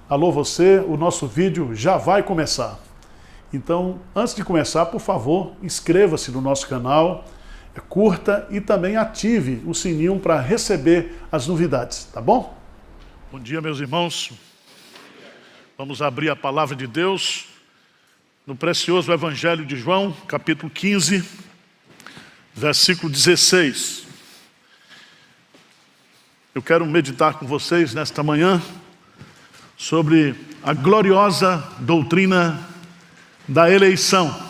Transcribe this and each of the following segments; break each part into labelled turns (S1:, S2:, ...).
S1: Alô você, o nosso vídeo já vai começar. Então, antes de começar, por favor, inscreva-se no nosso canal, curta e também ative o sininho para receber as novidades, tá bom? Bom dia, meus irmãos. Vamos abrir a palavra de Deus no precioso Evangelho de João, capítulo 15, versículo 16. Eu quero meditar com vocês nesta manhã sobre a gloriosa doutrina da eleição.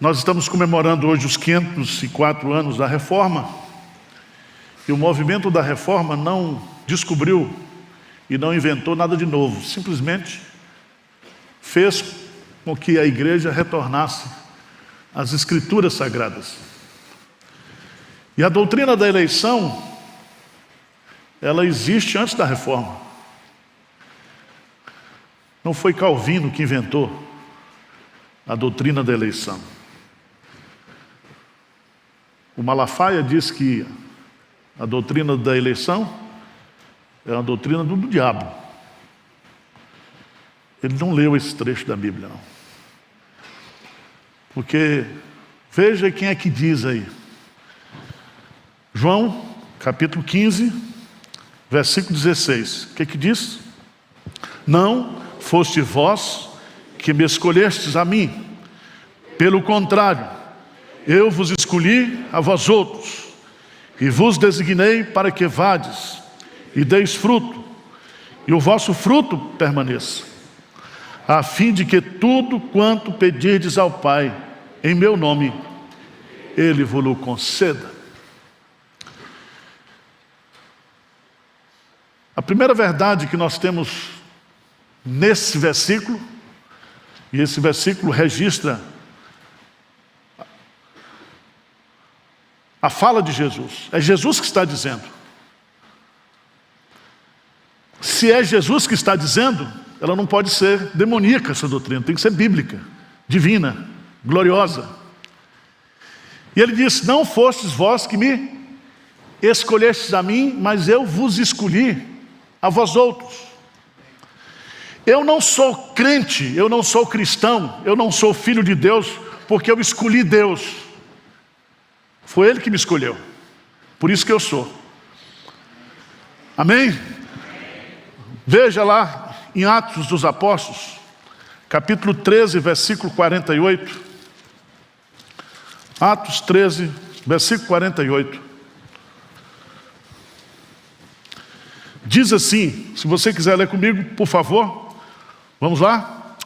S1: Nós estamos comemorando hoje os 504 anos da Reforma, e o movimento da Reforma não descobriu e não inventou nada de novo, simplesmente fez com que a igreja retornasse às Escrituras Sagradas. E a doutrina da eleição, ela existe antes da Reforma. Não foi Calvino que inventou a doutrina da eleição. O Malafaia diz que a doutrina da eleição é uma doutrina do diabo. Ele não leu esse trecho da Bíblia, não. Porque veja quem é que diz aí. João, capítulo 15, versículo 16. O que que diz? Não foste vós que me escolhestes a mim. Pelo contrário, eu vos escolhi a vós outros, e vos designei para que vades e deis fruto, e o vosso fruto permaneça, a fim de que tudo quanto pedirdes ao Pai, em meu nome, Ele vos conceda. A primeira verdade que nós temos nesse versículo, e esse versículo registra a fala de Jesus, é Jesus que está dizendo. Se é Jesus que está dizendo, ela não pode ser demoníaca, essa doutrina, tem que ser bíblica, divina, gloriosa. E ele diz: não fostes vós que me escolhestes a mim, mas eu vos escolhi a vós outros. Eu não sou crente, eu não sou cristão, eu não sou filho de Deus, porque eu escolhi Deus. Foi Ele que me escolheu, por isso que eu sou. Amém? Veja lá em Atos dos Apóstolos, capítulo 13, versículo 48. Atos 13, versículo 48. Diz assim, se você quiser ler comigo, por favor, vamos lá.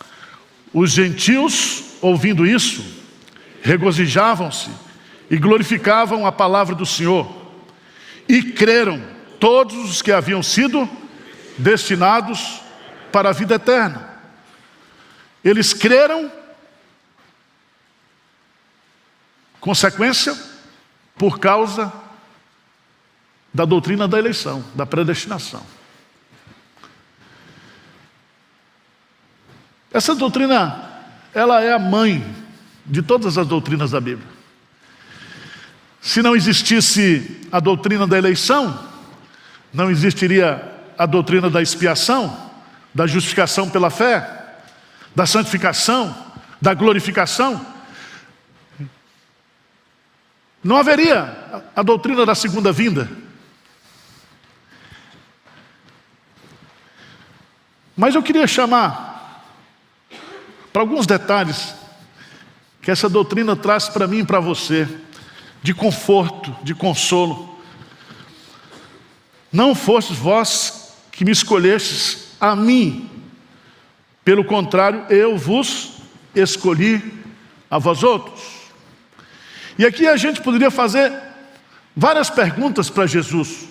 S1: Os gentios, ouvindo isso, regozijavam-se e glorificavam a palavra do Senhor, e creram todos os que haviam sido destinados para a vida eterna. Eles creram, consequência, por causa da doutrina da eleição, da predestinação. Essa doutrina, ela é a mãe de todas as doutrinas da Bíblia. Se não existisse a doutrina da eleição, não existiria a doutrina da expiação, da justificação pela fé, da santificação, da glorificação. Não haveria a doutrina da segunda vinda. Mas eu queria chamar para alguns detalhes que essa doutrina traz para mim e para você, de conforto, de consolo. Não fostes vós que me escolhestes a mim, pelo contrário, eu vos escolhi a vós outros. E aqui a gente poderia fazer várias perguntas para Jesus.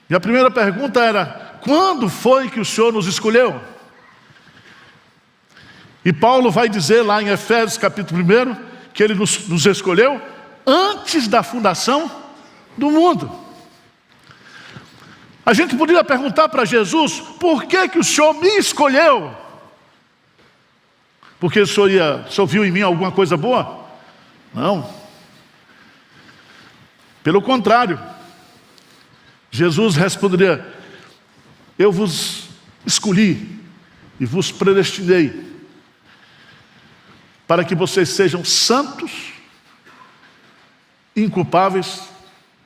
S1: E a primeira pergunta era: quando foi que o Senhor nos escolheu? E Paulo vai dizer lá em Efésios capítulo 1, que Ele nos escolheu antes da fundação do mundo. A gente poderia perguntar para Jesus: por que que o Senhor me escolheu? Porque o Senhor viu em mim alguma coisa boa? Não. Pelo contrário, Jesus responderia: eu vos escolhi e vos predestinei para que vocês sejam santos, inculpáveis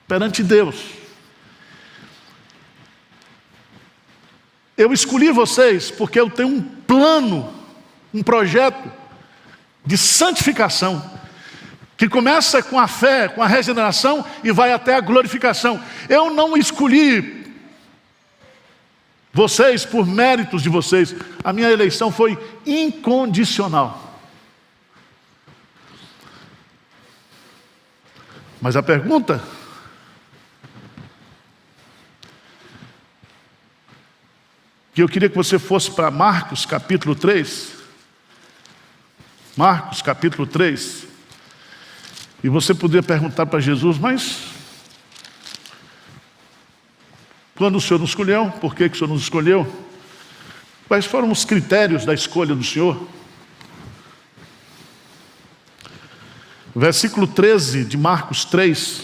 S1: perante Deus. Eu escolhi vocês porque eu tenho um plano, um projeto de santificação, que começa com a fé, com a regeneração e vai até a glorificação. Eu não escolhi vocês por méritos de vocês. A minha eleição foi incondicional. Mas a pergunta que eu queria que você fosse para Marcos capítulo 3. Marcos capítulo 3. E você poderia perguntar para Jesus: mas quando o Senhor nos escolheu, por que o Senhor nos escolheu? Quais foram os critérios da escolha do Senhor? Versículo 13 de Marcos 3.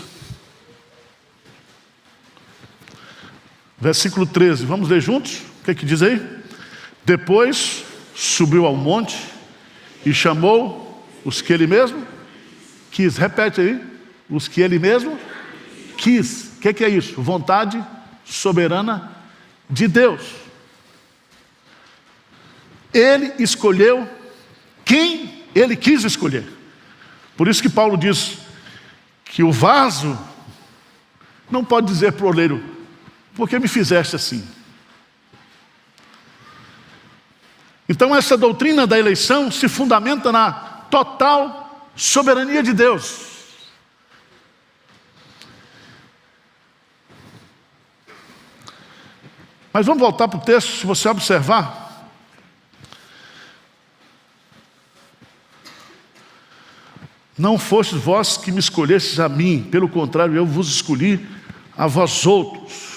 S1: Versículo 13, vamos ler juntos? O que diz aí? Depois subiu ao monte e chamou os que ele mesmo quis. Repete aí. Os que ele mesmo quis. O que é isso? Vontade soberana de Deus. Ele escolheu quem ele quis escolher. Por isso que Paulo diz que o vaso não pode dizer para o oleiro: por que me fizeste assim? Então essa doutrina da eleição se fundamenta na total soberania de Deus. Mas vamos voltar para o texto. Se você observar, não fostes vós que me escolhestes a mim, pelo contrário, eu vos escolhi a vós outros.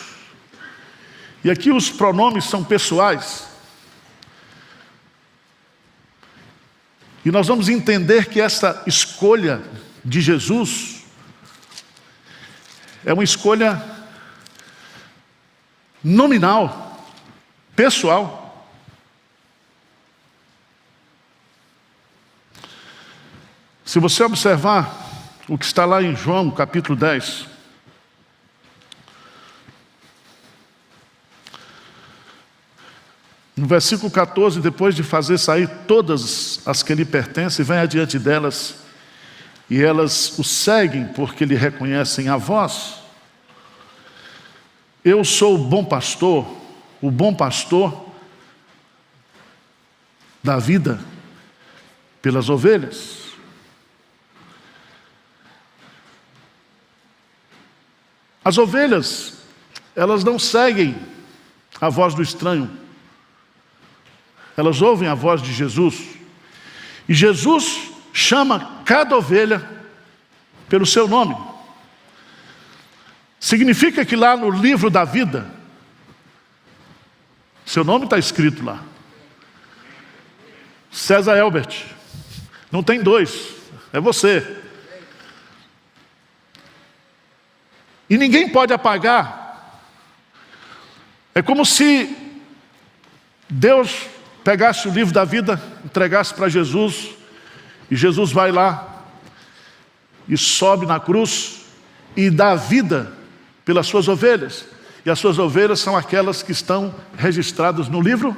S1: E aqui os pronomes são pessoais. E nós vamos entender que essa escolha de Jesus é uma escolha nominal, pessoal. Se você observar o que está lá em João capítulo 10, no versículo 14, depois de fazer sair todas as que lhe pertencem, vem adiante delas, e elas o seguem, porque lhe reconhecem a voz. Eu sou o bom pastor da vida pelas ovelhas. As ovelhas, elas não seguem a voz do estranho. Elas ouvem a voz de Jesus. E Jesus chama cada ovelha pelo seu nome. Significa que lá no livro da vida, seu nome está escrito lá. César Elbert. Não tem dois, é você. E ninguém pode apagar. É como se Deus pegasse o livro da vida, entregasse para Jesus, e Jesus vai lá e sobe na cruz e dá a vida pelas suas ovelhas. E as suas ovelhas são aquelas que estão registradas no livro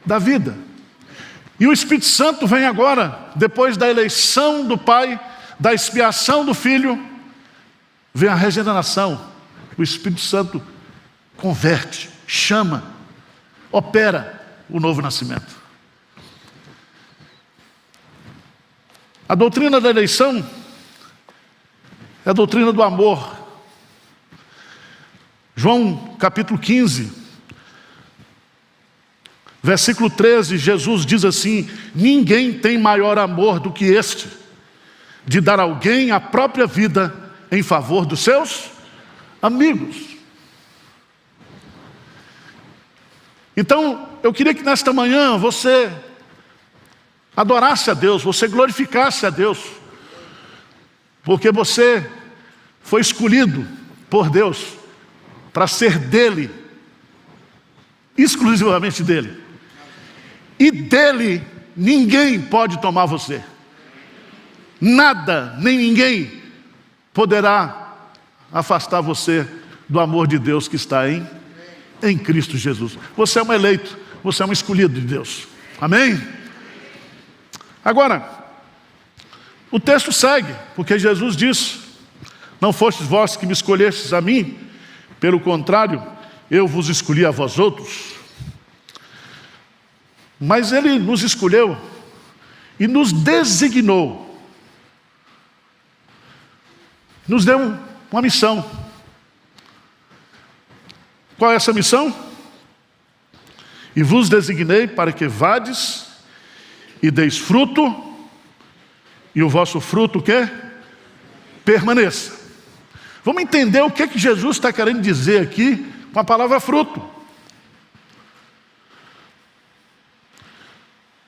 S1: da vida. E o Espírito Santo vem agora, depois da eleição do Pai, da expiação do Filho, vem a regeneração. O Espírito Santo converte, chama, opera o novo nascimento. A doutrina da eleição é a doutrina do amor. João capítulo 15, versículo 13, Jesus diz assim: ninguém tem maior amor do que este, de dar a alguém a própria vida em favor dos seus amigos. Então, eu queria que nesta manhã você adorasse a Deus, você glorificasse a Deus, porque você foi escolhido por Deus para ser dele, exclusivamente dele. E dele ninguém pode tomar você. Nada, nem ninguém poderá afastar você do amor de Deus que está em Cristo Jesus. Você é um eleito, você é um escolhido de Deus. Amém? Agora, o texto segue, porque Jesus disse: não fostes vós que me escolhestes a mim, pelo contrário, eu vos escolhi a vós outros. Mas Ele nos escolheu e nos designou, nos deu uma missão. Qual é essa missão? E vos designei para que vades e deis fruto, e o vosso fruto o quê? Permaneça. Vamos entender o que Jesus está querendo dizer aqui com a palavra fruto.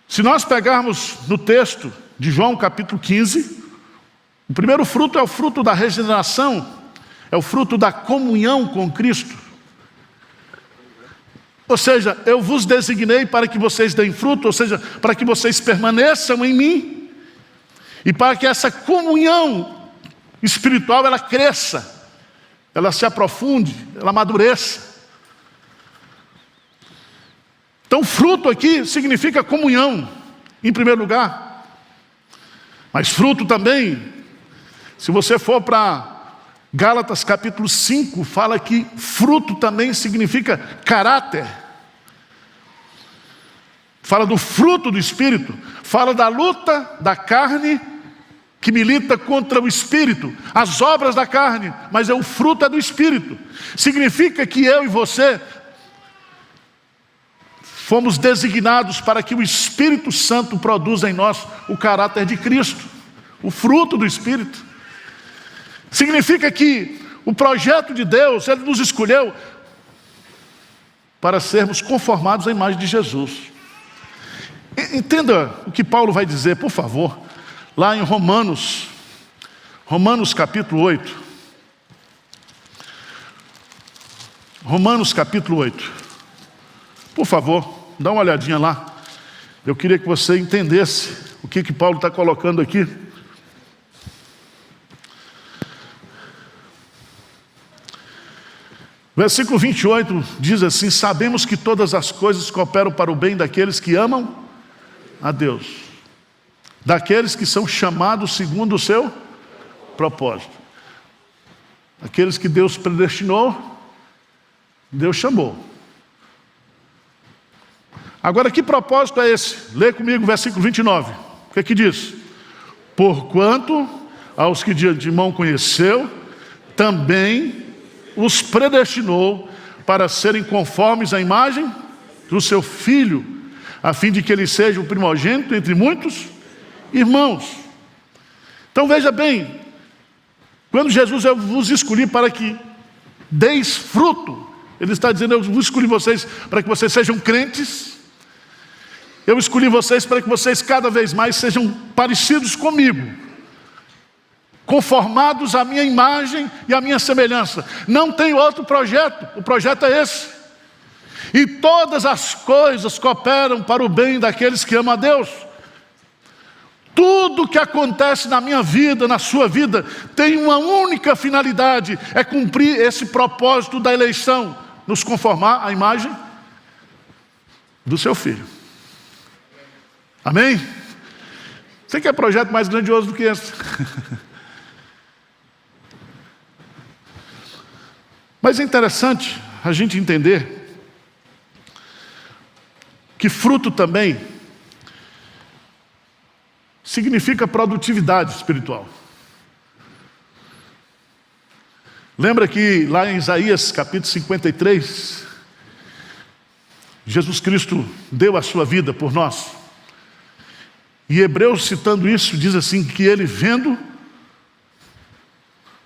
S1: Se nós pegarmos no texto de João capítulo 15, o primeiro fruto é o fruto da regeneração, é o fruto da comunhão com Cristo. Ou seja, eu vos designei para que vocês deem fruto, ou seja, para que vocês permaneçam em mim, e para que essa comunhão espiritual ela cresça, ela se aprofunde, ela amadureça. Então fruto aqui significa comunhão, em primeiro lugar. Mas fruto também, se você for para Gálatas capítulo 5, fala que fruto também significa caráter. Fala do fruto do Espírito, fala da luta da carne que milita contra o Espírito, as obras da carne, mas o fruto é do Espírito. Significa que eu e você fomos designados para que o Espírito Santo produza em nós o caráter de Cristo, o fruto do Espírito. Significa que o projeto de Deus, Ele nos escolheu para sermos conformados à imagem de Jesus. Entenda o que Paulo vai dizer, por favor, lá em Romanos capítulo 8. Romanos capítulo 8. Por favor, dá uma olhadinha lá. Eu queria que você entendesse o que Paulo está colocando aqui. Versículo 28 diz assim: sabemos que todas as coisas cooperam para o bem daqueles que amam a Deus, daqueles que são chamados segundo o seu propósito. Aqueles que Deus predestinou, Deus chamou. Agora, que propósito é esse? Lê comigo o versículo 29. O que diz? Porquanto aos que de antemão conheceu, também os predestinou para serem conformes à imagem do seu Filho, a fim de que ele seja o primogênito entre muitos irmãos. Então veja bem, quando Jesus: eu vos escolhi para que deis fruto, Ele está dizendo: eu vos escolhi vocês para que vocês sejam crentes, eu escolhi vocês para que vocês cada vez mais sejam parecidos comigo, conformados à minha imagem e à minha semelhança. Não tem outro projeto, o projeto é esse. E todas as coisas cooperam para o bem daqueles que amam a Deus. Tudo que acontece na minha vida, na sua vida, tem uma única finalidade: é cumprir esse propósito da eleição, nos conformar à imagem do seu Filho. Amém? Você quer projeto mais grandioso do que esse? Mas é interessante a gente entender que fruto também significa produtividade espiritual. Lembra que lá em Isaías capítulo 53, Jesus Cristo deu a sua vida por nós. E Hebreus, citando isso, diz assim, que ele, vendo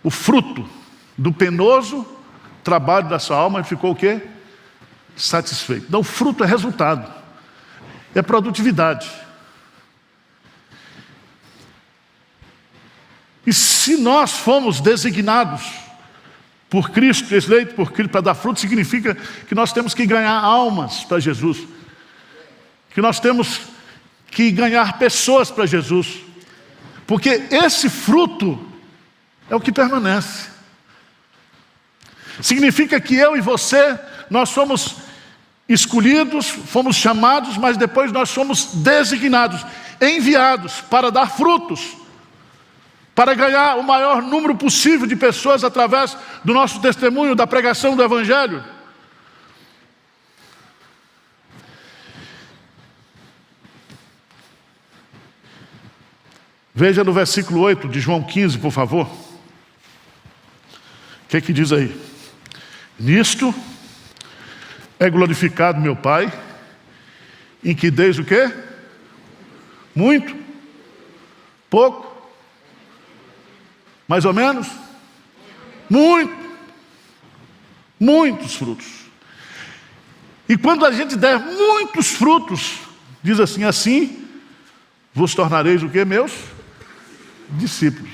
S1: o fruto do penoso trabalho da sua alma, ficou o quê? Satisfeito. Então, o fruto é resultado, é produtividade. E se nós fomos designados por Cristo, eleito por Cristo para dar fruto, significa que nós temos que ganhar almas para Jesus. Que nós temos que ganhar pessoas para Jesus. Porque esse fruto é o que permanece. Significa que eu e você, nós somos escolhidos, fomos chamados, mas depois nós somos designados, enviados para dar frutos, para ganhar o maior número possível de pessoas através do nosso testemunho, da pregação do Evangelho. Veja no versículo 8 de João 15, por favor. O que é que diz aí? Nisto é glorificado meu Pai, em que deis o quê? Muito? Pouco? Mais ou menos? Muito. Muitos frutos. E quando a gente der muitos frutos, diz assim, assim vos tornareis o quê, meus discípulos.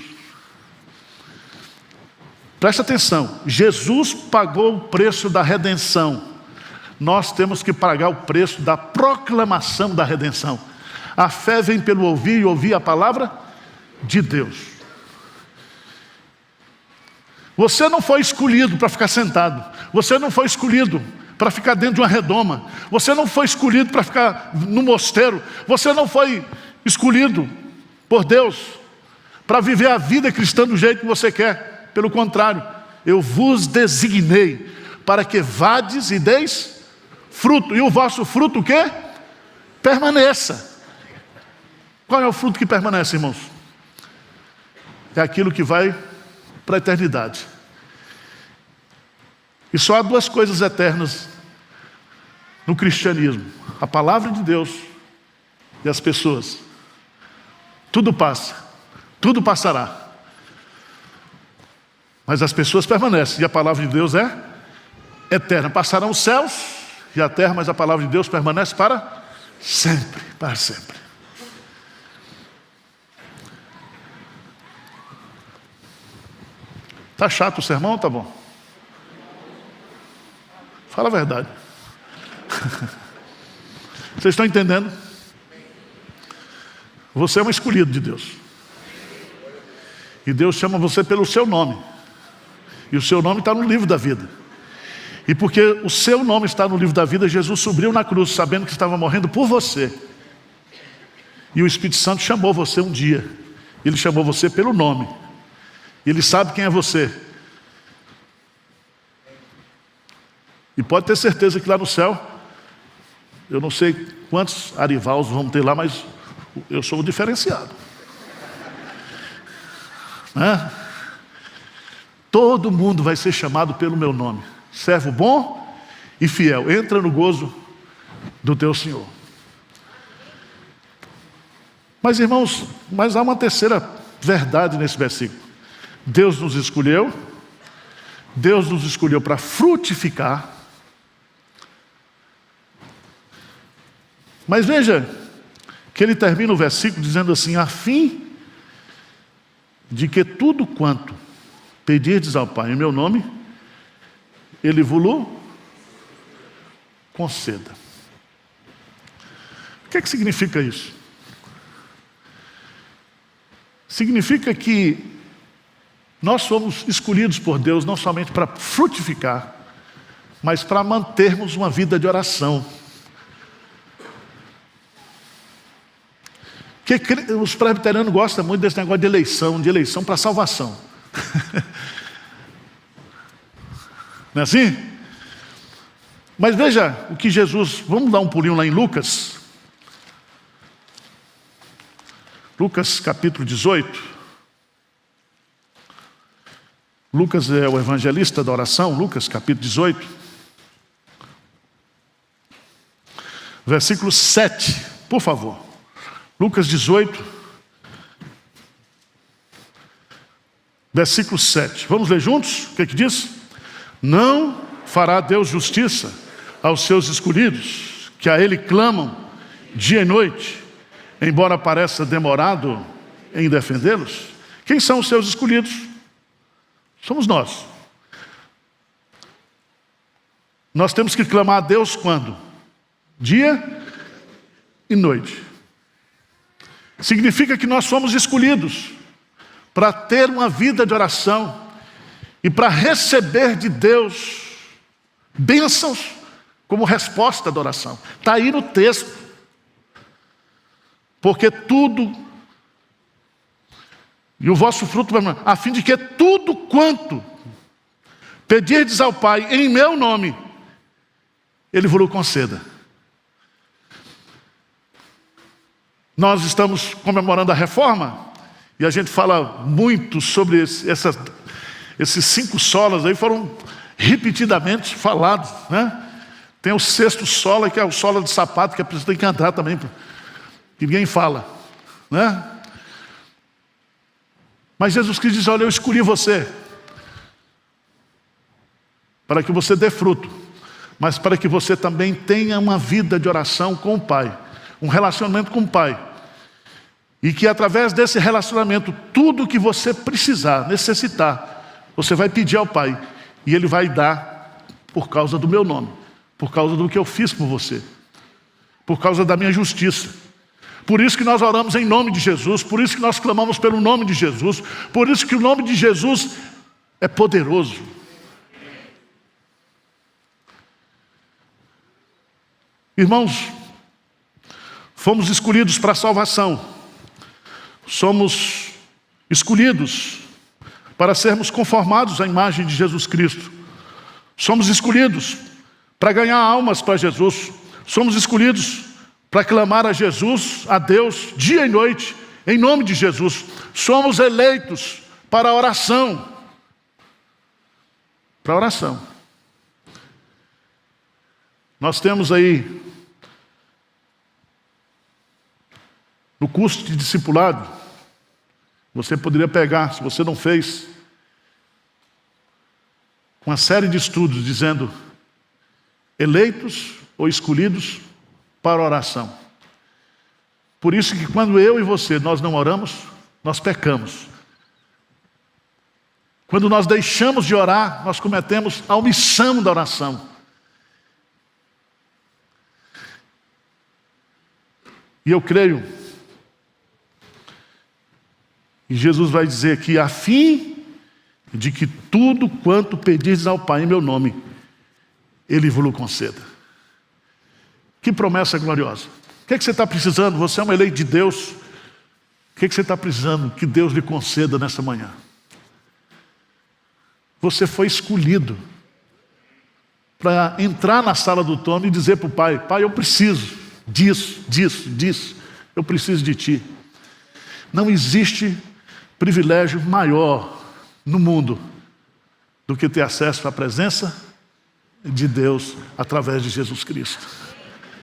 S1: Presta atenção, Jesus pagou o preço da redenção. Nós temos que pagar o preço da proclamação da redenção. A fé vem pelo ouvir e ouvir a palavra de Deus. Você não foi escolhido para ficar sentado. Você não foi escolhido para ficar dentro de uma redoma. Você não foi escolhido para ficar no mosteiro. Você não foi escolhido por Deus para viver a vida cristã do jeito que você quer. Pelo contrário, eu vos designei para que vades e deis fruto. E o vosso fruto o quê? Permaneça. Qual é o fruto que permanece, irmãos? É aquilo que vai para a eternidade. E só há duas coisas eternas no cristianismo: a palavra de Deus e as pessoas. Tudo passa, tudo passará, mas as pessoas permanecem, e a palavra de Deus é eterna. Passarão os céus e a terra, mas a palavra de Deus permanece para sempre, para sempre. Tá chato o sermão? Tá bom. Fala a verdade. Vocês estão entendendo? Você é um escolhido de Deus. E Deus chama você pelo seu nome. E o seu nome está no livro da vida. E porque o seu nome está no livro da vida, Jesus subiu na cruz, sabendo que estava morrendo por você. E o Espírito Santo chamou você um dia. Ele chamou você pelo nome. E Ele sabe quem é você. E pode ter certeza que lá no céu, eu não sei quantos Arivals vamos ter lá, mas eu sou o diferenciado. Né? Todo mundo vai ser chamado pelo meu nome. Servo bom e fiel. Entra no gozo do teu Senhor. Mas, irmãos, mas há uma terceira verdade nesse versículo. Deus nos escolheu para frutificar. Mas veja que ele termina o versículo dizendo assim: a fim de que tudo quanto pedirdes ao Pai em meu nome, Ele vos conceda. O que é que significa isso? Significa que nós somos escolhidos por Deus não somente para frutificar, mas para mantermos uma vida de oração. Porque os presbiterianos gostam muito desse negócio de eleição para salvação. Não é assim? Mas veja o que Jesus... Vamos dar um pulinho lá em Lucas. Lucas capítulo 18. Lucas é o evangelista da oração. Lucas capítulo 18. Versículo 7, por favor. Lucas 18. Versículo 7. Vamos ler juntos? O que é que diz? Não fará Deus justiça aos seus escolhidos, que a Ele clamam dia e noite, embora pareça demorado em defendê-los? Quem são os seus escolhidos? Somos nós. Nós temos que clamar a Deus quando? Dia e noite. Significa que nós somos escolhidos para ter uma vida de oração e para receber de Deus bênçãos como resposta da oração. Está aí no texto. Porque tudo, e o vosso fruto, a fim de que tudo quanto pedirdes ao Pai em meu nome, Ele vos conceda. Nós estamos comemorando a reforma, e a gente fala muito sobre esses 5 solas aí, foram repetidamente falados, né? Tem o 6º sola, que é o sola de sapato, que a pessoa tem que andar também, que ninguém fala, né? Mas Jesus Cristo diz: olha, eu escolhi você para que você dê fruto, mas para que você também tenha uma vida de oração com o Pai, um relacionamento com o Pai, e que através desse relacionamento, tudo que você precisar, necessitar, você vai pedir ao Pai, e Ele vai dar por causa do meu nome, por causa do que eu fiz por você, por causa da minha justiça. Por isso que nós oramos em nome de Jesus, por isso que nós clamamos pelo nome de Jesus, por isso que o nome de Jesus é poderoso. Irmãos, fomos escolhidos para a salvação, somos escolhidos para sermos conformados à imagem de Jesus Cristo, somos escolhidos para ganhar almas para Jesus, somos escolhidos para clamar a Jesus, a Deus, dia e noite, em nome de Jesus. Somos eleitos para a oração. Para a oração. Nós temos aí, no curso de discipulado, você poderia pegar, se você não fez, uma série de estudos dizendo eleitos ou escolhidos para a oração. Por isso que quando eu e você, nós não oramos, nós pecamos. Quando nós deixamos de orar, nós cometemos a omissão da oração. E eu creio, e Jesus vai dizer aqui, a fim de que tudo quanto pedires ao Pai em meu nome, Ele vos conceda. Que promessa gloriosa. O que você está precisando? Você é um eleito de Deus. O que você está precisando que Deus lhe conceda nessa manhã? Você foi escolhido para entrar na sala do trono e dizer para o Pai: Pai, eu preciso disso, disso, disso. Eu preciso de Ti. Não existe privilégio maior no mundo do que ter acesso à presença de Deus através de Jesus Cristo.